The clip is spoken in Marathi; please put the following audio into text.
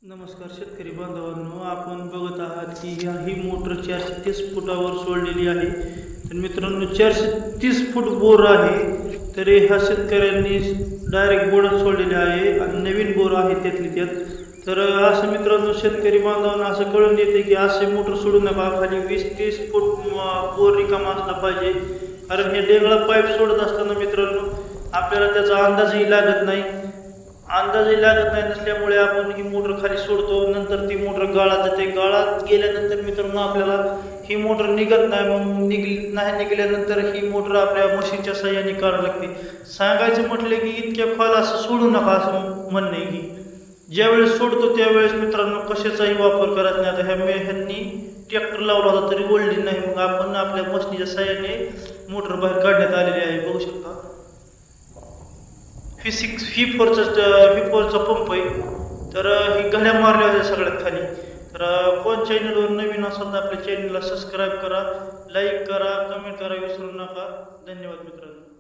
नमस्कार शेतकरी बांधवांनो, आपण बघत आहात की ही मोटर 430 फुटावर सोडलेली आहे. तर मित्रांनो, 430 फूट बोर आहे. तर ह्या शेतकऱ्यांनी डायरेक्ट बोरच सोडलेले आहे आणि नवीन बोर आहे त्यातली त्यात. तर असं मित्रांनो, शेतकरी बांधवांना असं कळून येते की असे मोटर सोडू नका. खाली 20-30 फूट बोर रिकामा असला पाहिजे. कारण हे डेंगळा पाईप सोडत असताना मित्रांनो आपल्याला त्याचा अंदाजही लागत नाही नसल्यामुळे आपण ही मोटर खाली सोडतो. नंतर ती मोटर गाळात जाते. गाळात गेल्यानंतर मित्रांनो आपल्याला ही मोटर निघत नाही. मग निघल्यानंतर ही मोटर आपल्या मशीनच्या साह्याने काढावी लागते. सांगायचं म्हटलं की इतक्या खोल असं सोडू नका असं म्हणणं आहे की ज्यावेळेस सोडतो त्यावेळेस मित्रांनो कशाचाही वापर करायचा नाही. आता ह्यांनी ट्रॅक्टर लावला होता तरी ओढली नाही. मग आपण आपल्या मशीनच्या साह्याने मोटर बाहेर काढण्यात आलेली आहे. बघू शकता V4चा पंप आहे. तर ही घड्या मारल्या होत्या सगळ्यात खाली. तर कोण चॅनलवर नवीन असाल तर आपल्या चॅनलला सबस्क्राईब करा, लाईक करा, कमेंट करा विसरू नका. धन्यवाद मित्रांनो.